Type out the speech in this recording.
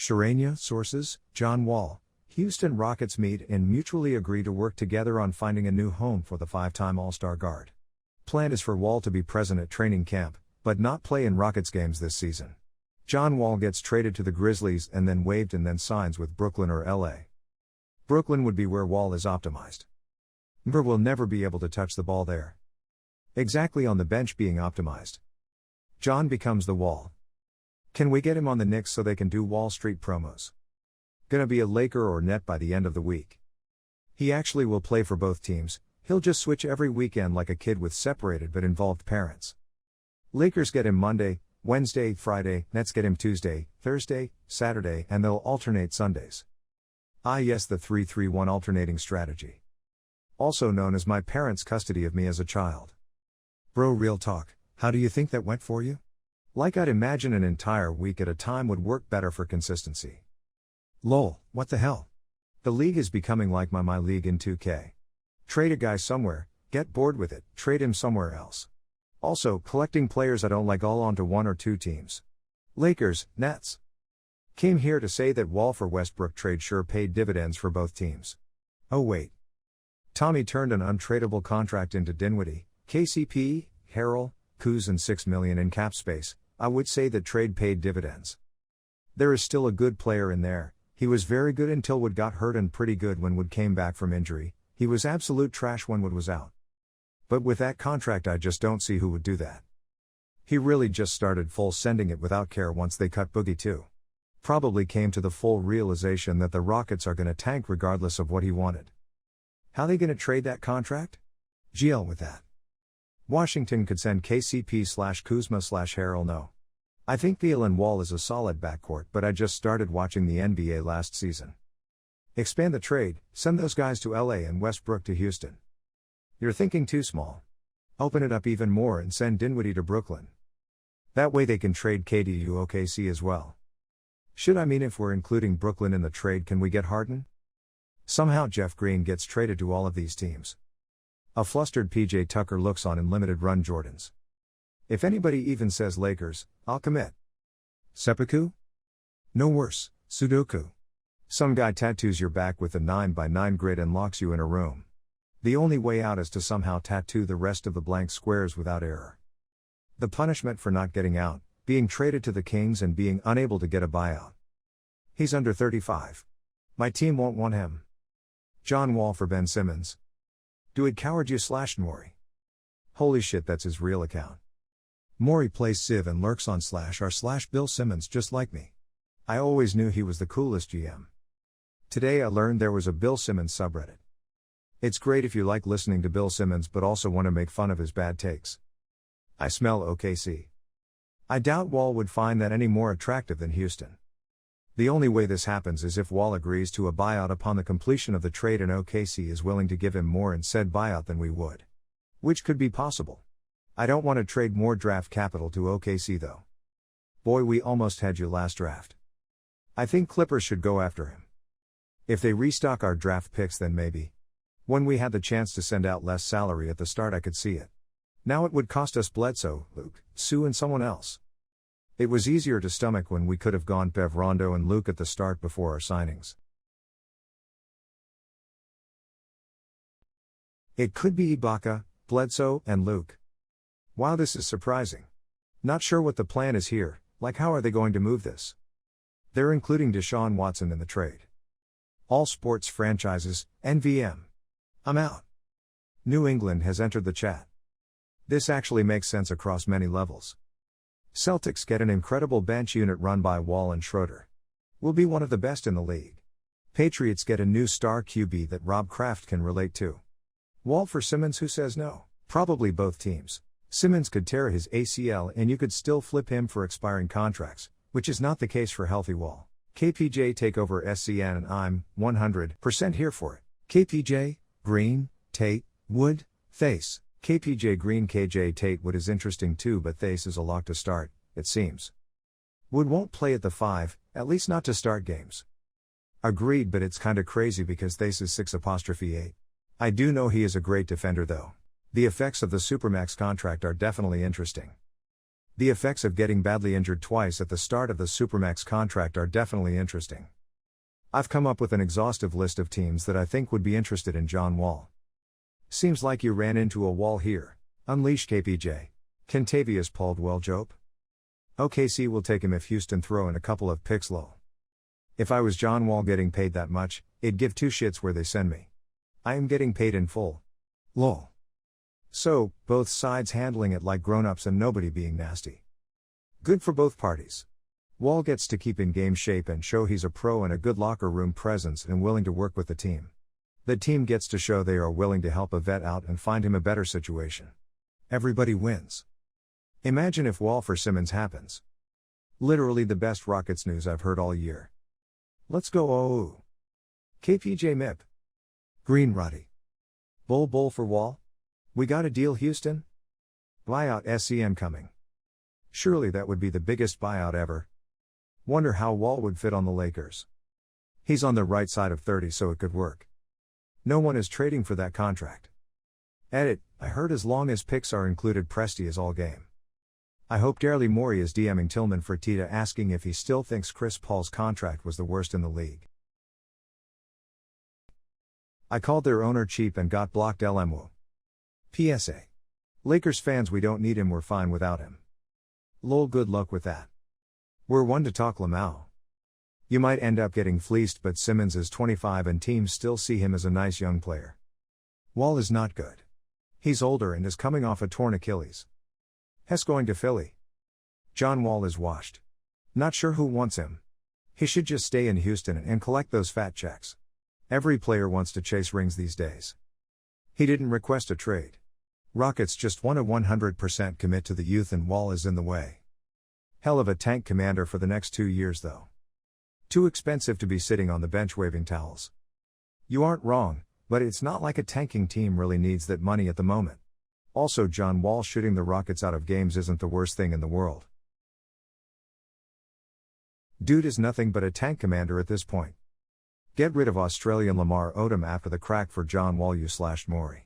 Sharania, sources, John Wall, Houston Rockets meet and mutually agree to work together on finding a new home for the five-time All-Star guard. Plan is for Wall to be present at training camp, but not play in Rockets games this season. John Wall gets traded to the Grizzlies and then waived and then signs with Brooklyn or LA. Brooklyn would be where Wall is optimized. Mber will never be able to touch the ball there. Exactly on the bench being optimized. John becomes the Wall. Can we get him on the Knicks so they can do Wall Street promos? Gonna be a Laker or Net by the end of the week. He actually will play for both teams, he'll just switch every weekend like a kid with separated but involved parents. Lakers get him Monday, Wednesday, Friday, Nets get him Tuesday, Thursday, Saturday, and they'll alternate Sundays. Ah yes, the 3-3-1 alternating strategy. Also known as my parents' custody of me as a child. Bro, real talk, how do you think that went for you? Like I'd imagine an entire week at a time would work better for consistency. Lol, what the hell? The league is becoming like my league in 2K. Trade a guy somewhere, get bored with it, trade him somewhere else. Also, collecting players I don't like all onto one or two teams. Lakers, Nets. Came here to say that Wall for Westbrook trade sure paid dividends for both teams. Oh wait. Tommy turned an untradeable contract into Dinwiddie, KCP, Harrell, Kuz and $6 million in cap space. I would say that trade paid dividends. There is still a good player in there. He was very good until Wood got hurt and pretty good when Wood came back from injury. He was absolute trash when Wood was out. But with that contract I just don't see who would do that. He really just started full sending it without care once they cut Boogie too. Probably came to the full realization that the Rockets are gonna tank regardless of what he wanted. How they gonna trade that contract? GL with that. Washington could send KCP/Kuzma/Harrell no. I think Beal and Wall is a solid backcourt, but I just started watching the NBA last season. Expand the trade, send those guys to LA and Westbrook to Houston. You're thinking too small. Open it up even more and send Dinwiddie to Brooklyn. That way they can trade KD to OKC as well. If we're including Brooklyn in the trade, can we get Harden? Somehow Jeff Green gets traded to all of these teams. A flustered PJ Tucker looks on in limited run Jordans. If anybody even says Lakers, I'll commit. Seppuku? No worse, Sudoku. Some guy tattoos your back with a 9x9 grid and locks you in a room. The only way out is to somehow tattoo the rest of the blank squares without error. The punishment for not getting out, being traded to the Kings and being unable to get a buyout. He's under 35. My team won't want him. John Wall for Ben Simmons. Do it coward you/Maury. Holy shit, that's his real account. Maury plays Civ and lurks on /r/Bill Simmons just like me. I always knew he was the coolest GM. Today I learned there was a Bill Simmons subreddit. It's great if you like listening to Bill Simmons but also want to make fun of his bad takes. I smell OKC. I doubt Wall would find that any more attractive than Houston. The only way this happens is if Wall agrees to a buyout upon the completion of the trade and OKC is willing to give him more in said buyout than we would. Which could be possible. I don't want to trade more draft capital to OKC though. Boy, we almost had you last draft. I think Clippers should go after him. If they restock our draft picks then maybe. When we had the chance to send out less salary at the start I could see it. Now it would cost us Bledsoe, Luke, Sue and someone else. It was easier to stomach when we could have gone Bev Rondo and Luke at the start before our signings. It could be Ibaka, Bledsoe, and Luke. Wow, this is surprising. Not sure what the plan is here, like how are they going to move this? They're including Deshaun Watson in the trade. All sports franchises, NVM. I'm out. New England has entered the chat. This actually makes sense across many levels. Celtics get an incredible bench unit run by Wall and Schroeder. Will be one of the best in the league. Patriots get a new star QB that Rob Kraft can relate to. Wall for Simmons, who says no? Probably both teams. Simmons could tear his ACL and you could still flip him for expiring contracts, which is not the case for healthy Wall. KPJ take over SCN and I'm 100% here for it. KPJ, Green, Tate, Wood, Thace. KPJ Green KJ Tate Wood is interesting too, but Thace is a lock to start, it seems. Wood won't play at the 5, at least not to start games. Agreed, but it's kinda crazy because Thace is 6'8". I do know he is a great defender though. The effects of the Supermax contract are definitely interesting. The effects of getting badly injured twice at the start of the Supermax contract are definitely interesting. I've come up with an exhaustive list of teams that I think would be interested in John Wall. Seems like you ran into a wall here. Unleash KPJ. Kentavious Caldwell-Pope. OKC will take him if Houston throw in a couple of picks low. If I was John Wall getting paid that much, it'd give two shits where they send me. I am getting paid in full. Lol. So, both sides handling it like grown-ups and nobody being nasty. Good for both parties. Wall gets to keep in game shape and show he's a pro and a good locker room presence and willing to work with the team. The team gets to show they are willing to help a vet out and find him a better situation. Everybody wins. Imagine if Wall for Simmons happens. Literally the best Rockets news I've heard all year. Let's go oh. KPJ MIP. Green Roddy. Bull for Wall? We got a deal Houston? Buyout SCN coming. Surely that would be the biggest buyout ever. Wonder how Wall would fit on the Lakers. He's on the right side of 30 so it could work. No one is trading for that contract. Edit, I heard as long as picks are included Presti is all game. I hope Daryl Morey is DMing Tillman Fertitta asking if he still thinks Chris Paul's contract was the worst in the league. I called their owner cheap and got blocked LMW. PSA. Lakers fans, we don't need him, we're fine without him. Lol, good luck with that. We're one to talk Lamau. You might end up getting fleeced, but Simmons is 25 and teams still see him as a nice young player. Wall is not good. He's older and is coming off a torn Achilles. Hess going to Philly. John Wall is washed. Not sure who wants him. He should just stay in Houston and collect those fat checks. Every player wants to chase rings these days. He didn't request a trade. Rockets just want to 100% commit to the youth and Wall is in the way. Hell of a tank commander for the next 2 years though. Too expensive to be sitting on the bench waving towels. You aren't wrong, but it's not like a tanking team really needs that money at the moment. Also, John Wall shooting the Rockets out of games isn't the worst thing in the world. Dude is nothing but a tank commander at this point. Get rid of Australian Lamar Odom after the crack for John Wall /Morey.